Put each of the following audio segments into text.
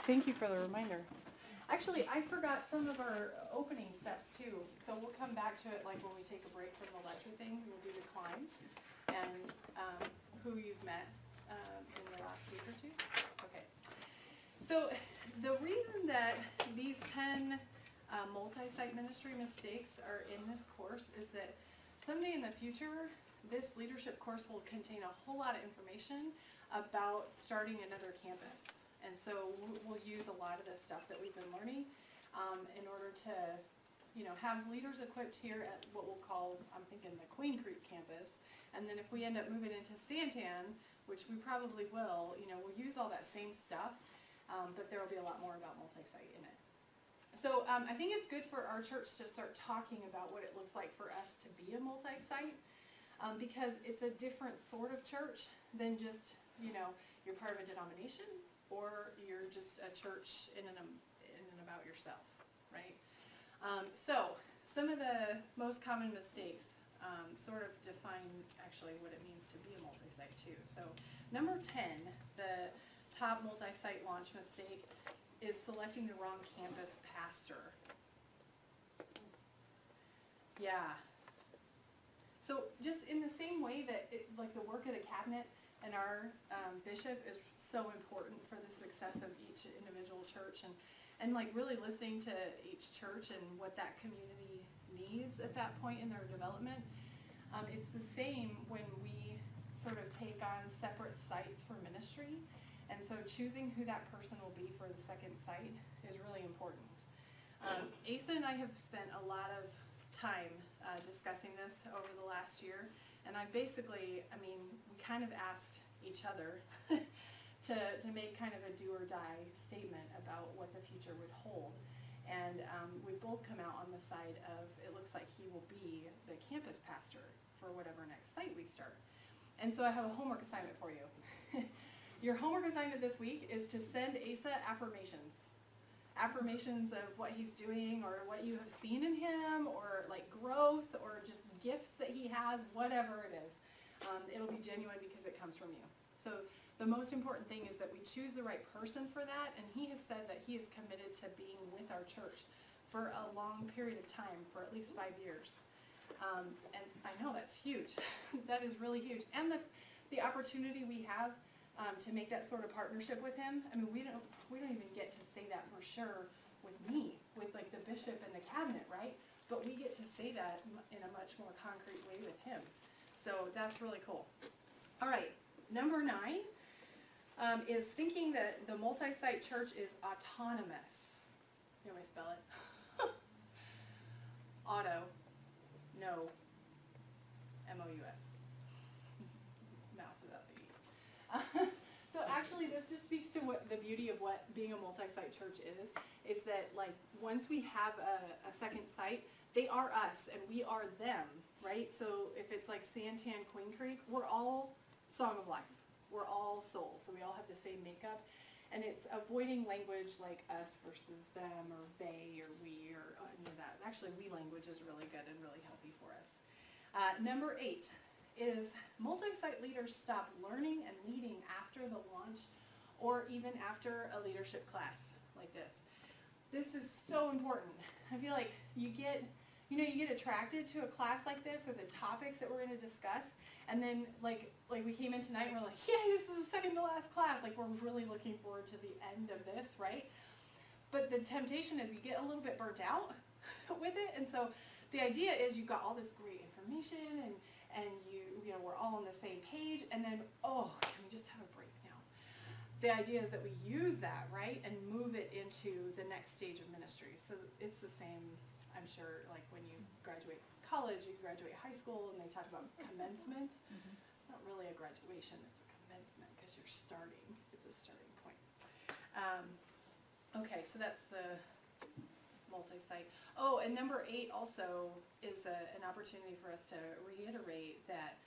Thank you for the reminder. Actually, I forgot some of our opening steps too, so we'll come back to it like when we take a break from the lecture thing. We'll do the climb and who you've met in the last week or two. Okay. So the reason that these 10 multi-site ministry mistakes are in this course is that someday in the future, this leadership course will contain a whole lot of information about starting another campus. And so we'll use a lot of this stuff that we've been learning in order to, have leaders equipped here at what we'll call, I'm thinking, the Queen Creek campus. And then if we end up moving into Santan, which we probably will, we'll use all that same stuff, but there will be a lot more about multi-site in it. So I think it's good for our church to start talking about what it looks like for us to be a multi-site, because it's a different sort of church than just, you're part of a denomination or you're just a church in and about yourself, right? So some of the most common mistakes sort of define actually what it means to be a multi-site too. So number 10, the top multi-site launch mistake is selecting the wrong campus pastor. Yeah. So just in the same way that like the work of the cabinet and our bishop is so important for the success of each individual church, and like really listening to each church and what that community needs at that point in their development. It's the same when we sort of take on separate sites for ministry, and so choosing who that person will be for the second site is really important. Asa and I have spent a lot of time discussing this over the last year, and we kind of asked each other to make kind of a do or die statement about what the future would hold. And we both come out on the side of it looks like he will be the campus pastor for whatever next site we start. And so I have a homework assignment for you. Your homework assignment this week is to send Asa affirmations of what he's doing or what you have seen in him, or like growth or just gifts that he has, whatever it is. It'll be genuine because it comes from you. So the most important thing is that we choose the right person for that, and he has said that he is committed to being with our church for a long period of time, for at least 5 years. And I know that's huge. That is really huge. And the opportunity we have to make that sort of partnership with him. I mean, we don't even get to say that for sure with me, with like the bishop and the cabinet, right? But we get to say that in a much more concrete way with him. So that's really cool. All right, number 9 is thinking that the multi-site church is autonomous. You want me to spell it? Auto, no, M-O-U-S. Mouse without the E. So actually this just speaks to what the beauty of what being a multi-site church is that like once we have a second site, they are us and we are them, right? So if it's like Santan, Queen Creek, we're all Song of Life. We're all SoL, so we all have the same makeup. And it's avoiding language like us versus them or they or we or any of that. Actually, we language is really good and really healthy for us. Number 8 is multi-site leaders stop learning and leading after the launch or even after a leadership class like this. This is so important. I feel like you get attracted to a class like this or the topics that we're going to discuss, and then like we came in tonight and we're like, yay, this is the second to last class. Like we're really looking forward to the end of this, right? But the temptation is you get a little bit burnt out with it, and so the idea is you've got all this great information and we're all on the same page, and then, oh, can we just have a break now? The idea is that we use that, right, and move it into the next stage of ministry. So it's the same, I'm sure, like when you graduate college, you graduate high school, and they talk about commencement. Mm-hmm. It's not really a graduation, it's a commencement because you're starting. It's a starting point. Okay, so that's the multi-site. Oh, and number 8 also is an opportunity for us to reiterate that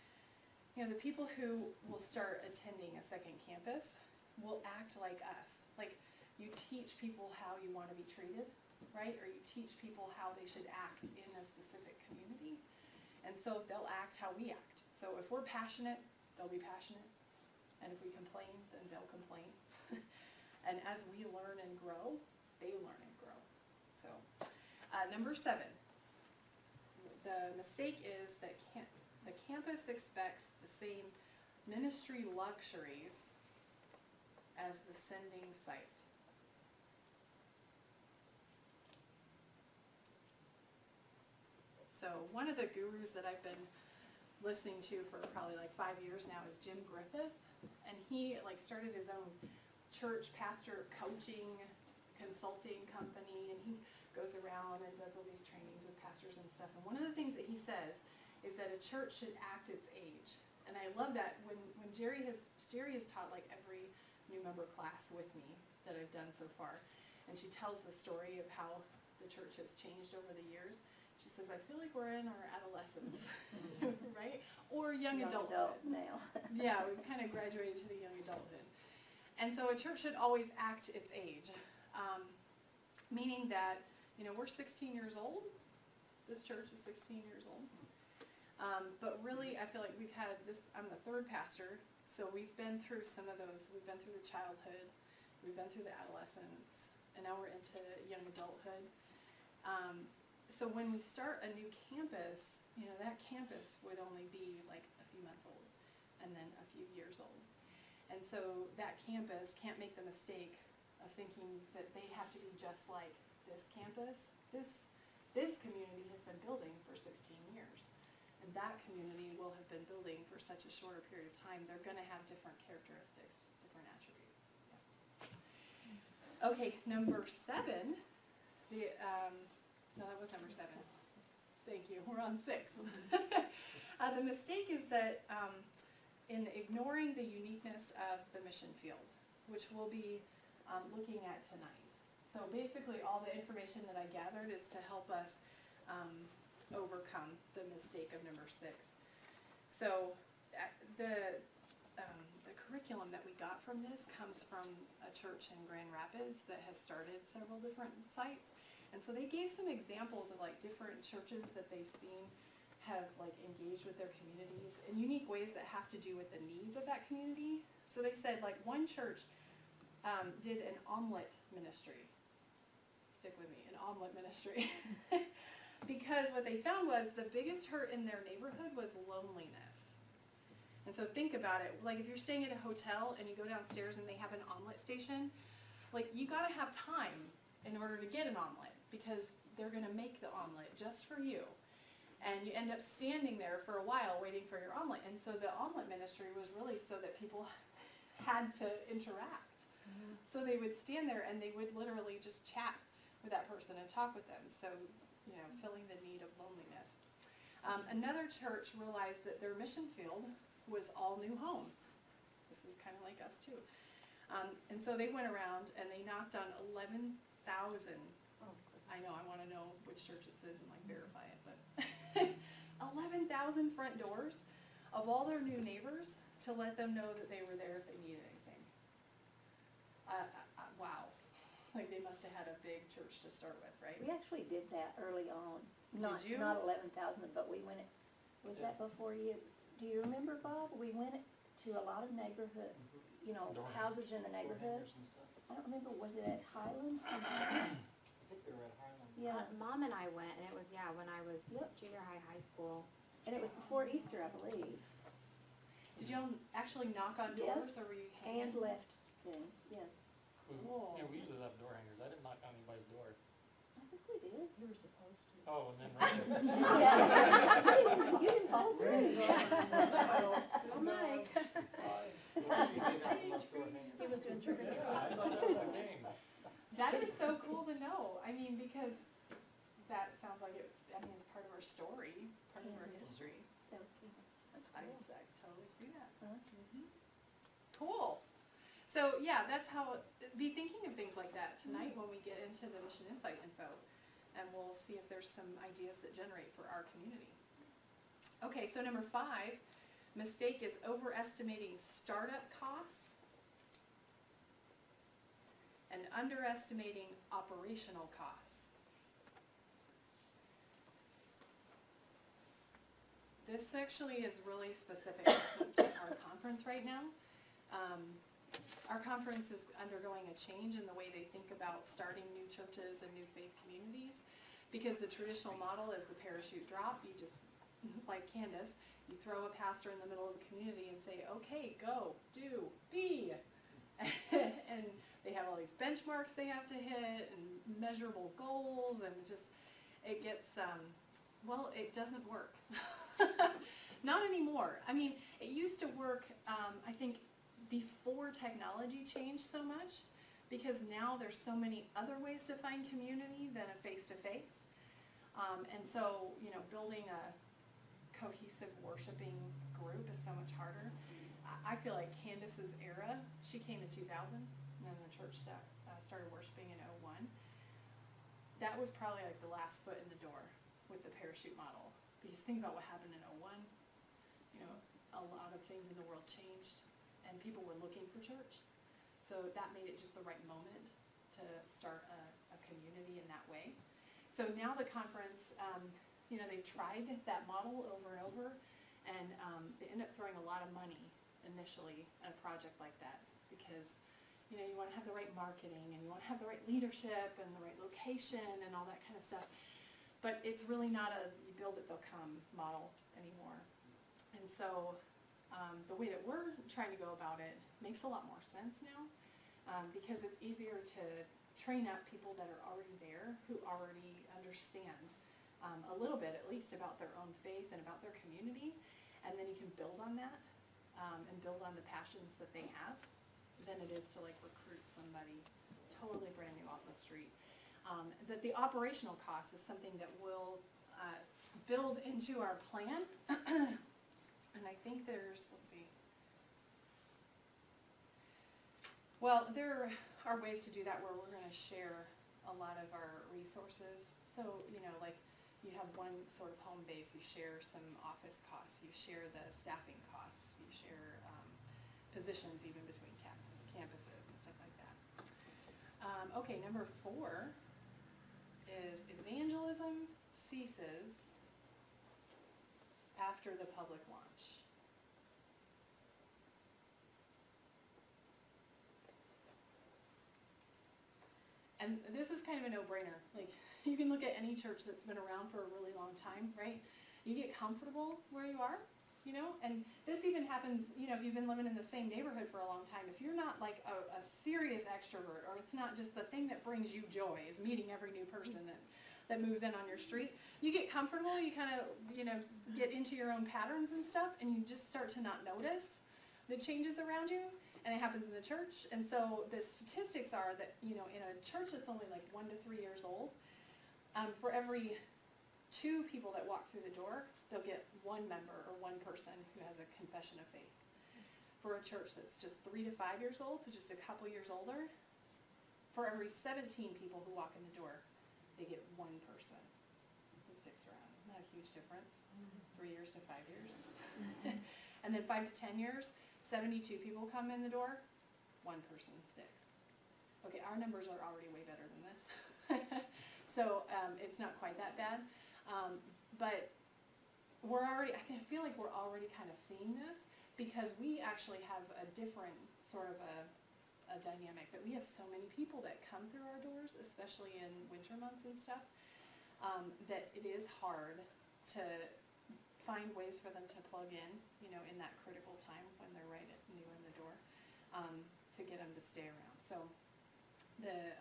the people who will start attending a second campus will act like us. Like you teach people how you want to be treated, right? Or you teach people how they should act in a specific community. And so they'll act how we act. So if we're passionate, they'll be passionate. And if we complain, then they'll complain. And as we learn and grow, they learn and grow. So, number 7, the mistake is that the campus expects the same ministry luxuries as the sending site. So one of the gurus that I've been listening to for probably like 5 years now is Jim Griffith, and he like started his own church pastor coaching consulting company, and he goes around and does all these trainings with pastors and stuff. And one of the things that he says is that a church should act its age. And I love that when Jerry has taught like every new member class with me that I've done so far, and she tells the story of how the church has changed over the years. She says, I feel like we're in our adolescence, right? Or young adulthood. Now. Yeah, we've kind of graduated to the young adulthood. And so a church should always act its age, meaning that, we're 16 years old. This church is 16 years old. But really, I feel like we've had this, I'm the 3rd pastor, so we've been through some of those. We've been through the childhood, we've been through the adolescence, and now we're into young adulthood. So when we start a new campus, that campus would only be like a few months old and then a few years old. And so that campus can't make the mistake of thinking that they have to be just like this campus. This community has been building for 16 years. And that community will have been building for such a shorter period of time. They're going to have different characteristics, different attributes. Yeah. Okay, number 7. No, that was number 7. Thank you. We're on 6. The mistake is that in ignoring the uniqueness of the mission field, which we'll be looking at tonight. So basically all the information that I gathered is to help us overcome the mistake of number 6. So the curriculum that we got from this comes from a church in Grand Rapids that has started several different sites. And so they gave some examples of like different churches that they've seen have like engaged with their communities in unique ways that have to do with the needs of that community. So they said like one church did an omelet ministry. Stick with me, an omelet ministry. Because what they found was the biggest hurt in their neighborhood was loneliness. And so think about it, like if you're staying at a hotel and you go downstairs and they have an omelet station, like you gotta have time in order to get an omelet, because they're going to make the omelet just for you. And you end up standing there for a while waiting for your omelet. And so the omelet ministry was really so that people had to interact. Mm-hmm. So they would stand there and they would literally just chat with that person and talk with them. So, filling the need of loneliness. Another church realized that their mission field was all new homes. This is kind of like us too. And so they went around and they knocked on 11,000. I know, I want to know which church this is and like verify it, but 11,000 front doors of all their new neighbors to let them know that they were there if they needed anything. Wow. Like they must have had a big church to start with, right? We actually did that early on. Did you? Not 11,000, but we went, was that before you, do you remember, Bob? We went to a lot of neighborhood, houses in the neighborhood. I don't remember, was it at Highland? I think we were at Highland. Yeah. Mom and I went, and it was, when I was junior high school. And it was before Easter, I believe. Did y'all actually knock on doors, Yes, or were you hanging? and left things, yes. Cool. Yeah, we usually left door hangers. I didn't knock on anybody's door. I think we did. You were supposed to. Oh, and then You didn't follow through. Oh, Mike. He was doing trick or treat. I thought that was the game. That is so cool to know. I mean, because that sounds like it's part of our story, part of our history. That was cool. That's I cool. totally see that. Mm-hmm. Cool. So yeah, that's how, be thinking of things like that tonight when we get into the Mission Insight info, and we'll see if there's some ideas that generate for our community. Okay, so number 5, mistake is overestimating startup costs and underestimating operational costs. This actually is really specific to our conference right now. our conference is undergoing a change in the way they think about starting new churches and new faith communities, because the traditional model is the parachute drop. You just, like Candace, you throw a pastor in the middle of the community and say, okay, go, do, be. And they have all these benchmarks they have to hit and measurable goals, and it gets, well, it doesn't work. Not anymore. I mean, it used to work, I think, before technology changed so much, because now there's so many other ways to find community than a face-to-face. And so, building a cohesive worshiping group is so much harder. I feel like Candace's era, she came in 2000, and then the church started worshiping in 01. That was probably like the last foot in the door with the parachute model. Because think about what happened in 01. A lot of things in the world changed, and people were looking for church. So that made it just the right moment to start a community in that way. So now the conference, they've tried that model over and over, and they end up throwing a lot of money initially at a project like that, because you want to have the right marketing, and you want to have the right leadership and the right location and all that kind of stuff. But it's really not a you build it, they'll come model anymore. And so the way that we're trying to go about it makes a lot more sense now, because it's easier to train up people that are already there, who already understand a little bit at least about their own faith and about their community, and then you can build on that and build on the passions that they have, than it is to recruit somebody totally brand new off the street. That the operational cost is something that we'll build into our plan. And I think there's, let's see. Well, there are ways to do that where we're going to share a lot of our resources. So, you have one sort of home base, you share some office costs, you share the staffing costs, you share positions even between campuses and stuff like that. Okay, number 4 is evangelism ceases after the public launch. And this is kind of a no-brainer. You can look at any church that's been around for a really long time, right? You get comfortable where you are, and this even happens, if you've been living in the same neighborhood for a long time. If you're not a serious extrovert, or it's not just the thing that brings you joy is meeting every new person that moves in on your street, you get comfortable, you kind of, get into your own patterns and stuff, and you just start to not notice the changes around you. And it happens in the church. And so the statistics are that, in a church that's only 1 to 3 years old, for every 2 people that walk through the door, they'll get 1 member or 1 person who has a confession of faith. For a church that's just 3 to 5 years old, so just a couple years older, for every 17 people who walk in the door, they get 1 person who sticks around. Isn't that a huge difference? 3 years to 5 years. And then 5 to 10 years, 72 people come in the door, 1 person sticks. Okay, our numbers are already way better than this. So it's not quite that bad. But I feel like we're already kind of seeing this, because we actually have a different sort of a dynamic, that we have so many people that come through our doors, especially in winter months and stuff, that it is hard to find ways for them to plug in, in that critical time when they're new in the door, to get them to stay around. So the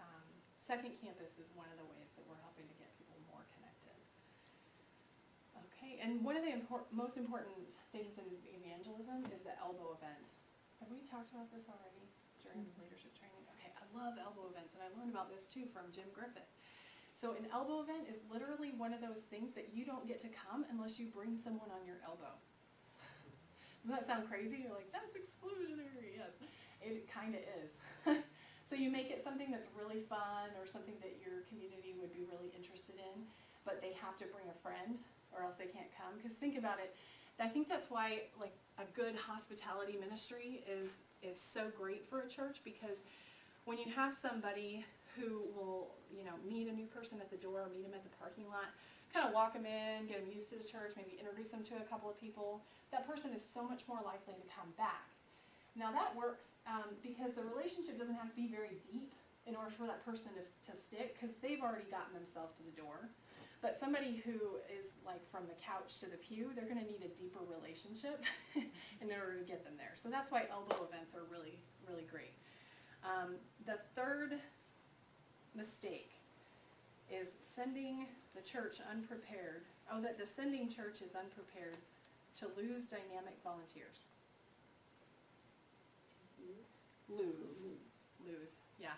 second campus is one of the ways that we're helping to get people more connected. Okay, and one of the most important things in evangelism is the elbow event. Have we talked about this already during leadership training? Okay, I love elbow events, and I learned about this too from Jim Griffith. So an elbow event is literally one of those things that you don't get to come unless you bring someone on your elbow. Does that sound crazy? You're like, that's exclusionary. Yes, it kind of is. So you make it something that's really fun, or something that your community would be really interested in, but they have to bring a friend or else they can't come. Because think about it, I think that's why a good hospitality ministry is so great for a church, because when you have somebody who will, meet a new person at the door, meet them at the parking lot, kind of walk them in, get them used to the church, maybe introduce them to a couple of people, that person is so much more likely to come back. Now that works because the relationship doesn't have to be very deep in order for that person to stick, because they've already gotten themselves to the door. But somebody who is like from the couch to the pew, they're going to need a deeper relationship in order to get them there. So that's why elbow events are really, really great. The third mistake is sending the church unprepared. Oh, that the sending church is unprepared to lose dynamic volunteers. Lose, yeah.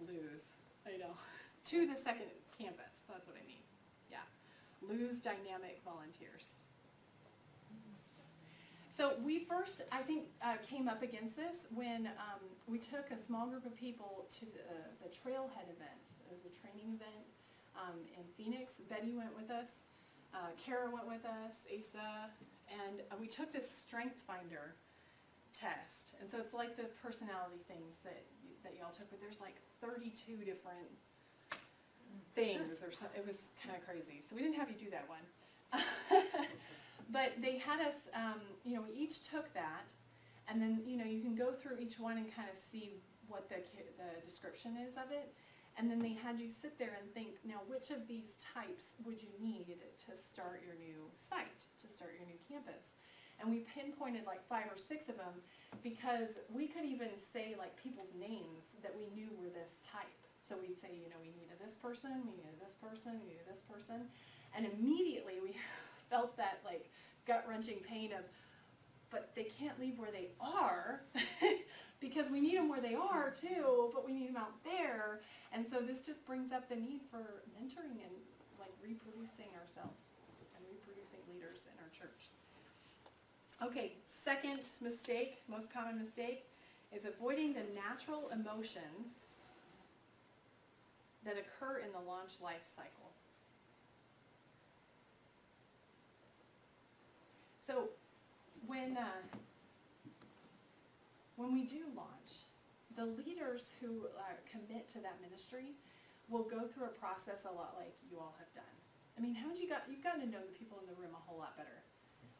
Lose, I know. To the second campus, that's what I mean, yeah. Lose dynamic volunteers. So we first, I think, came up against this when we took a small group of people to the Trailhead event. It was a training event in Phoenix. Betty went with us, Kara went with us, Asa, and we took this Strength Finder test. And so it's like the personality things that y'all took, but there's like 32 different things or something. It was kind of crazy. So we didn't have you do that one. But they had us, we each took that, and then, you can go through each one and kind of see what the description is of it. And then they had you sit there and think, now which of these types would you need to start your new site, to start your new campus? And we pinpointed like 5 or 6 of them because we could even say like people's names that we knew were this type. So we'd say, we needed this person, we needed this person, we needed this person. And immediately we felt that like gut-wrenching pain of, but they can't leave where they are because we need them where they are too, but we need them out there. And so this just brings up the need for mentoring and like reproducing ourselves and reproducing leaders in our church. Okay, second mistake, most common mistake, is avoiding the natural emotions that occur in the launch life cycle. So when we do launch, the leaders who commit to that ministry will go through a process a lot like you all have done. I mean, you've gotten to know the people in the room a whole lot better.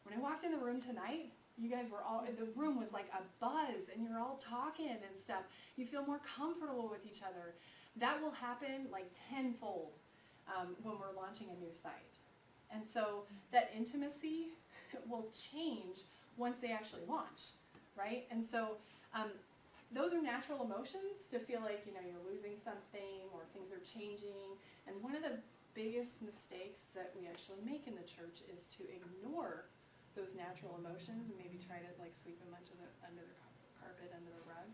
When I walked in the room tonight, you guys were all, the room was like a buzz and you're all talking and stuff. You feel more comfortable with each other. That will happen like tenfold when we're launching a new site. And so that intimacy will change once they actually launch, right? And so those are natural emotions to feel like, you're losing something or things are changing. And one of the biggest mistakes that we actually make in the church is to ignore those natural emotions and maybe try to like sweep them under the carpet, under the rug.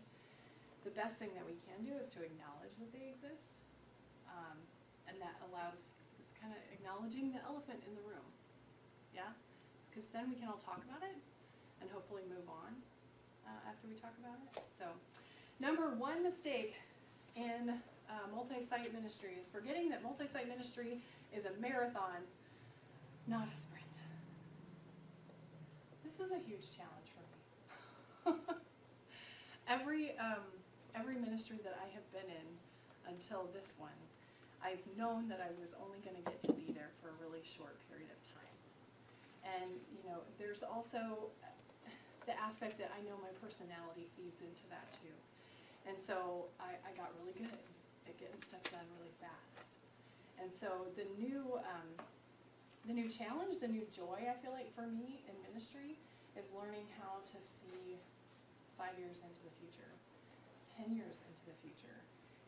The best thing that we can do is to acknowledge that they exist. And that allows, it's kind of acknowledging the elephant in the room. Yeah? Because then we can all talk about it and hopefully move on after we talk about it. So, number 1 mistake in multi-site ministry is forgetting that multi-site ministry is a marathon, not a sprint. This is a huge challenge for me. Every ministry that I have been in until this one, I've known that I was only going to get to be there for a really short period of time. And, there's also the aspect that I know my personality feeds into that too. And so I got really good at getting stuff done really fast. And so the new challenge, the new joy I feel like for me in ministry is learning how to see 5 years into the future, 10 years into the future,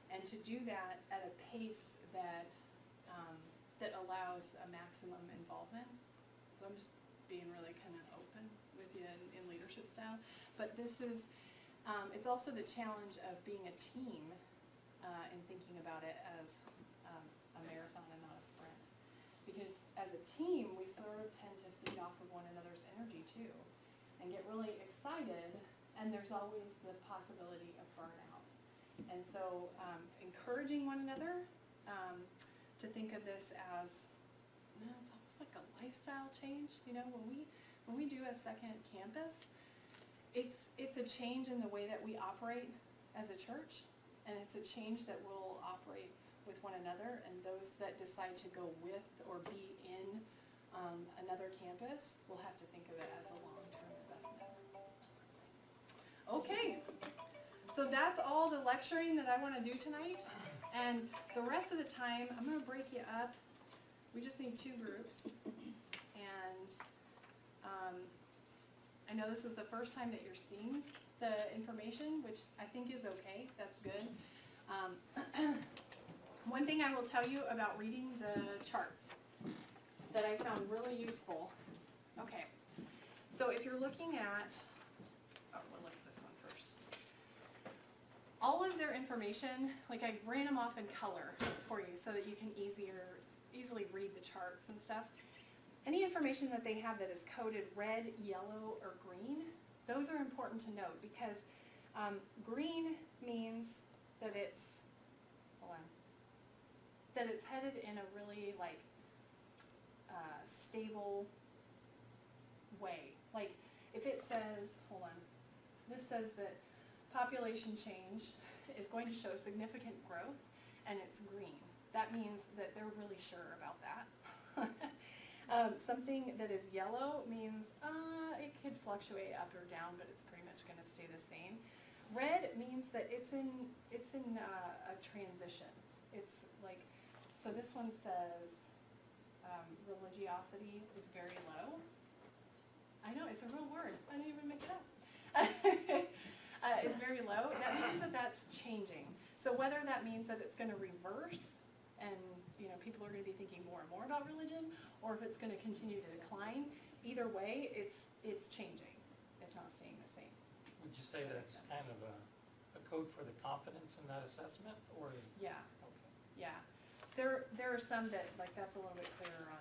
and to do that at a pace that that allows a maximum involvement. So I'm just being really kind of open with you in leadership style. But this is, it's also the challenge of being a team and thinking about it as a marathon and not a sprint. Because as a team, we sort of tend to feed off of one another's energy too and get really excited, and there's always the possibility of burnout. And so encouraging one another to think of this as, it's almost like a lifestyle change. When we do a second campus, it's a change in the way that we operate as a church, and it's a change that we'll operate with one another, and those that decide to go with or be in another campus will have to think of it as a long-term investment. Okay, so that's all the lecturing that I want to do tonight. And the rest of the time, I'm going to break you up. We just need 2 groups. And I know this is the first time that you're seeing the information, which I think is okay. That's good. One thing I will tell you about reading the charts that I found really useful. Okay, so if you're looking at, we'll look at this one first. All of their information, like I ran them off in color for you so that you can easily read the charts and stuff. Any information that they have that is coded red, yellow, or green, those are important to note because green means that it's, that it's headed in a really stable way. Like if it says, this says that population change is going to show significant growth and it's green. That means that they're really sure about that. Something that is yellow means it could fluctuate up or down, but it's pretty much going to stay the same. Red means that it's in a transition. It's like, so this one says religiosity is very low. I know, it's a real word. I didn't even make it up. It's very low. That means that that's changing. So whether that means that it's going to reverse and people are going to be thinking more and more about religion, or if it's going to continue to decline, either way, it's changing. It's not staying the same. Would you say that's kind of a code for the confidence in that assessment, or? Yeah. Okay. Yeah. There are some that that's a little bit clearer on.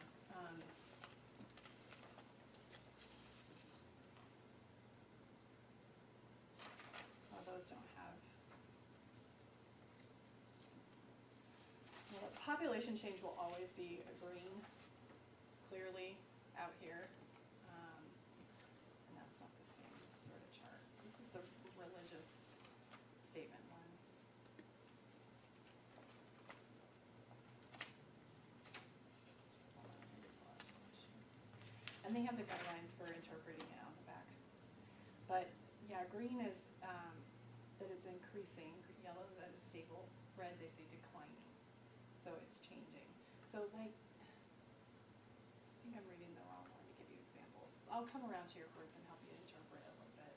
Well, those don't have. Well, population change will always be a green, clearly out here. And that's not the same sort of chart. This is the religious statement one. And they have the guidelines for interpreting it on the back. But yeah, green is that it's increasing, yellow that is stable, red they say declining. So it's changing. So I think I'm reading the wrong one to give you examples. I'll come around to your group and help you interpret it a little bit.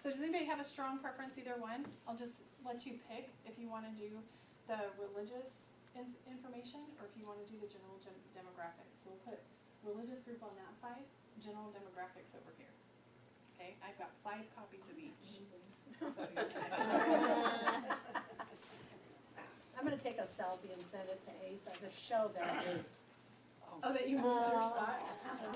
So does anybody have a strong preference, either one? I'll just let you pick if you want to do the religious information or if you want to do the general demographics. So we'll put religious group on that side, general demographics over here. Okay, I've got 5 copies of each. So I'm gonna take a selfie and send it to Asa to show that. oh, that you moved your spot?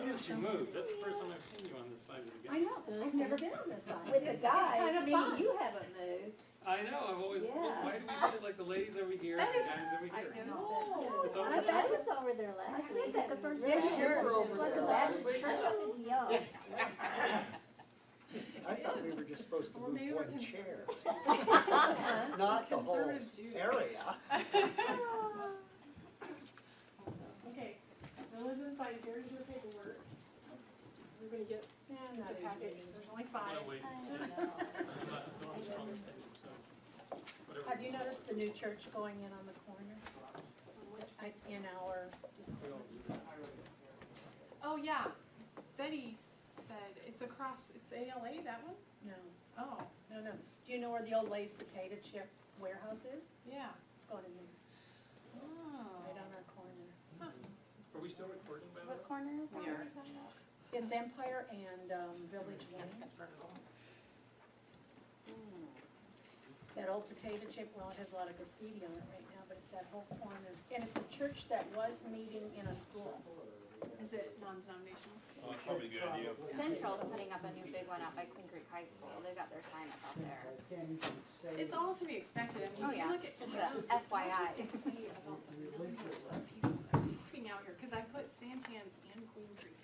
Yes, you moved. That's the first time I've seen you on this side of the I game. know, I've never been on this side. With the guys, Kind of meaning fun. you haven't moved. I know, I've always, Yeah. why do we sit like the ladies over here and That the is- guys over here? know. It's over I there. was over there last I week. said that the first This day. church Over is like a there. Baptist church. Yeah. I thought we were just supposed to Well, move they were one chair, Conservative not the whole Jews. area. Okay, religion side, here's your paperwork. We're gonna get Yeah, I'm the not even packet, reading. there's only I'm 5. gonna wait and see. I'm not going strong with this, so whatever Have you we noticed the new church going in on the corner? In our, Oh, yeah, Betty said it's across, it's ALA, that one? no, Oh, no. Do you know where the old Lay's potato chip warehouse is? yeah. It's going in there, right on our corner. Are we still recording, by the way? What corner is that? We are. It's Empire and Village Lane. That old potato chip, well, it has a lot of graffiti on it right now, but it's that whole corner. And it's a church that was meeting in a school. Is it non-denominational? Probably a good idea. Central's putting up a new big one out by Queen Creek High School. They got their sign up out there. It's all to be expected, I mean, Oh, you yeah, look at. just a FYI. Moving out here, because I put Santan and Queen Creek